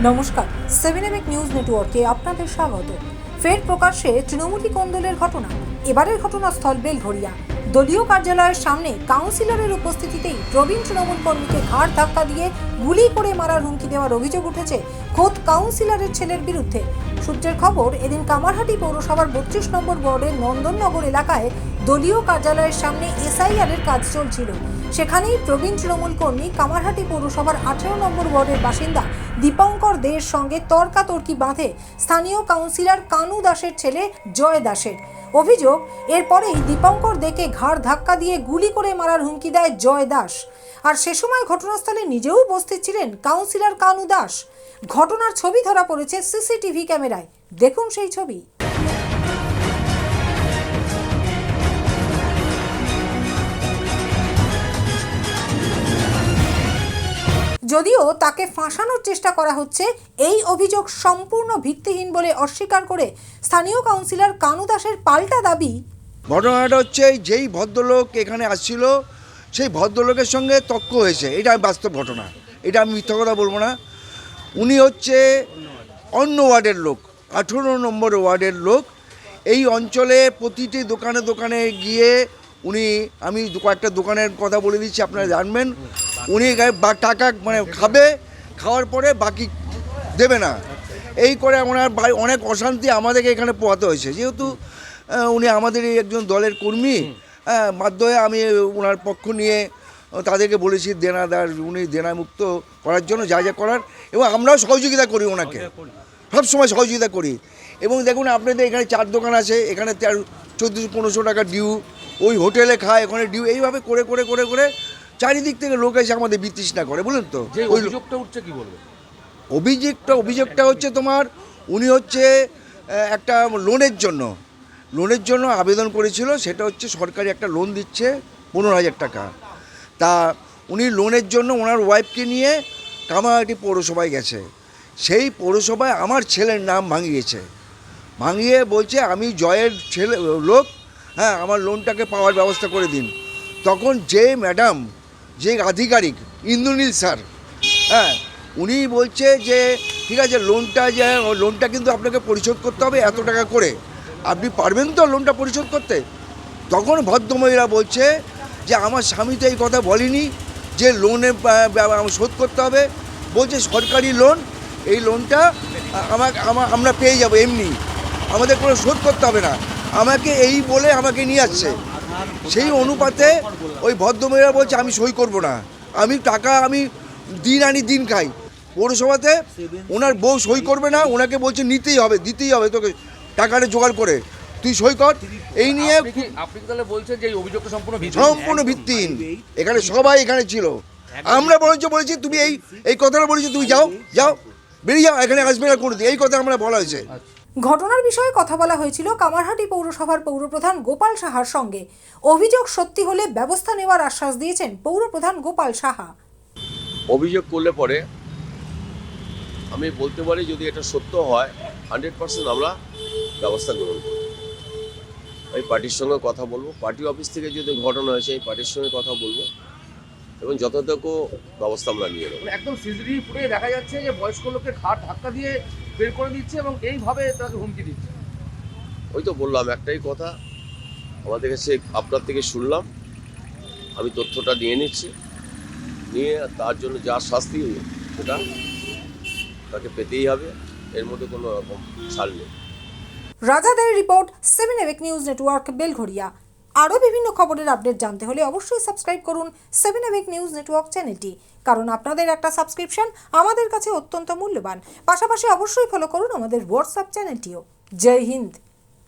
নমস্কার, 7 নিউজ নেটওয়ার্কে আপনাদের স্বাগত। ফের প্রকাশ্যে তৃণমূলী কোন্দলের ঘটনা। এবারের ঘটনাস্থল বেলঘরিয়া। দলীয় কার্যালয়ের সামনে কাউন্সিলরের উপস্থিতিতেই প্রবীণ তৃণমূল কর্মীকে ঘাড় ধাক্কা দিয়ে গুলি করে মারার হুমকি দেওয়ার অভিযোগ উঠেছে খোদ কাউন্সিলরের ছেলের বিরুদ্ধে। সূত্রের খবর, এদিন কামারহাটি পৌরসভার 32 নম্বর ওয়ার্ডের নন্দননগর এলাকায় দলীয় কার্যালয়ের সামনে এসআইআর এর কাজ চলছিল। সেখানেই প্রবীণ তৃণমূল কর্মী কামারহাটি পৌরসভার 18 নম্বর ওয়ার্ডের বাসিন্দা দীপঙ্কর দের সঙ্গে তর্কাতর্কি বাঁধে স্থানীয় কাউন্সিলর কানু দাসের ছেলে জয় দাসের। অভিযোগ, এরপরেই দীপঙ্কর দেকে ঘাড় ধাক্কা দিয়ে গুলি করে মারার হুমকি দেয় জয় দাস। আর সে সময় ঘটনাস্থলে নিজেও উপস্থিত ছিলেন কাউন্সিলর কানু দাস। ঘটনার ছবি ধরা পড়েছে সিসিটিভি ক্যামেরায়। দেখুন সেই ছবি। যদিও তাকে ফাঁসানোর চেষ্টা করা হচ্ছে, এই অভিযোগ সম্পূর্ণ ভিত্তিহীন বলে অস্বীকার করে স্থানীয় কাউন্সিলর কানু দাসের পাল্টা দাবি, ঘটনাটা হচ্ছে যেই ভদ্রলোক এখানে আসছিল সেই ভদ্রলোকের সঙ্গে তর্ক হয়েছে। এটা বাস্তব ঘটনা, এটা আমি মিথ্যা কথা বলবো না। উনি হচ্ছে অন্য ওয়ার্ডের লোক, 18 নম্বর ওয়ার্ডের লোক। এই অঞ্চলে প্রতিটি দোকানে দোকানে গিয়ে আমি কয়েকটা দোকানের কথা বলে দিচ্ছি, আপনারা জানবেন। উনি টাকা খাবে, খাওয়ার পরে বাকি দেবে না। এই করে ওনার অনেক অশান্তি আমাদেরকে এখানে পোহাতে হয়েছে। যেহেতু উনি আমাদেরই একজন দলের কর্মী, বাধ্য হয়ে আমি ওনার পক্ষ নিয়ে তাদেরকে বলেছি দেনাদার, উনি দেনামুক্ত করার জন্য যা যা করার, এবং আমরাও সহযোগিতা করি ওনাকে, সবসময় সহযোগিতা করি। এবং দেখুন, আপনাদের এখানে 4 দোকান আছে, এখানে 1400-1500 টাকা ডিউ, ওই হোটেলে খায়, ওখানে ডিউ, এইভাবে করে করে করে করে চারিদিক থেকে লোক এসে আমাদের বিতৃষ্ণা করে, বুঝলেন তো। ওই অভিযোগটা উঠছে, কি বলবো? অভিযোগটা হচ্ছে তোমার, উনি হচ্ছে একটা লোনের জন্য আবেদন করেছিল। সেটা হচ্ছে সরকারি একটা লোন দিচ্ছে 15,000 টাকা। তা উনি লোনের জন্য ওনার ওয়াইফকে নিয়ে কামারহাটি পৌরসভায় গেছে। সেই পৌরসভায় আমার ছেলের নাম ভাঙিয়ে বলছে আমি জয়ের ছেলে লোক, আমার লোনটাকে পাওয়ার ব্যবস্থা করে দিন। তখন যে আধিকারিক ইন্দ্রনীল স্যার, উনি বলছে যে ঠিক আছে, লোনটা কিন্তু আপনাকে পরিশোধ করতে হবে এত টাকা করে, আপনি পারবেন তো লোনটা পরিশোধ করতে? তখন ভদ্রমহিলা বলছে যে আমার স্বামী তো এই কথা বলেনি যে লোনে শোধ করতে হবে, বলছে সরকারি লোন, এই লোনটা আমরা পেয়ে যাবো এমনি, আমাদের কোনো শোধ করতে হবে না, আমাকে এই বলে আমাকে নিয়ে আসছে। সেই অনুপাতে ওই ভদ্রমহিলা বলছে আমি সই করবো না, আমি দিন আনি দিন খাই। পৌরসভাতে ওনার বউ সই করবে না, ওনাকে বলছে দিতেই হবে তোকে টাকাটা জোগাড় করে, তুই সই কর। এই নিয়ে আপনি তাহলে বলছেন যে এই অভিযোগটা সম্পূর্ণ ভিত্তিহীন। এখানে সবাই এখানে ছিল, আমরা বলেছি তুমি এই কথাটা বলেছি, তুমি যাও বেরিয়ে যাও, এখানে আসবে না কোনোদিন, এই কথা আমরা বলা হয়েছে। ঘটনার বিষয়ে কথা বলা হয়েছিল কামারহাটি পৌরসভার পৌরপ্রধান গোপাল সাহার সঙ্গে। অভিযোগ সত্যি হলে ব্যবস্থা নেওয়ার আশ্বাস দিয়েছেন পৌরপ্রধান গোপাল সাহা। অভিযোগ করলে পরে আমি বলতে পারি, যদি এটা সত্য হয় 100% আমরা ব্যবস্থা গ্রহণ করব। এই পার্টির সঙ্গে কথা বলবো, পার্টি অফিস থেকে যদি ঘটনা হয়েছে এই পার্টির সঙ্গে কথা বলবো এবং যথাযথ ব্যবস্থা আমরা নিয়ে নেব। একদম সিসিটিভি ফুটেজে দেখা যাচ্ছে যে বয়স্ক লোককে ঘাড় ধাক্কা দিয়ে বের করে দিচ্ছে এবং এইভাবে তাকে হুমকি দিচ্ছে। ওই তো বললাম একটাই কথা, আমাদের কাছে আপনার থেকে শুনলাম, আমি তথ্যটা নিয়ে নিচ্ছি, নিয়ে তার জন্য যা শাস্তি সেটা তাকে পেতেই হবে, এর মধ্যে কোনো রকম ছাড় নেই। রাজাদের রিপোর্ট, 7 নিউজ নেটওয়ার্ক, বেলঘরিয়া। আরও বিভিন্ন খবরের আপডেট জানতে হলে অবশ্যই সাবস্ক্রাইব করুন 7 নিউজ নেটওয়ার্ক চ্যানেলটি, কারণ আপনাদের একটা সাবস্ক্রিপশন আমাদের কাছে অত্যন্ত মূল্যবান। পাশাপাশি অবশ্যই ফলো করুন আমাদের হোয়াটসঅ্যাপ চ্যানেলটিও। জয় হিন্দ।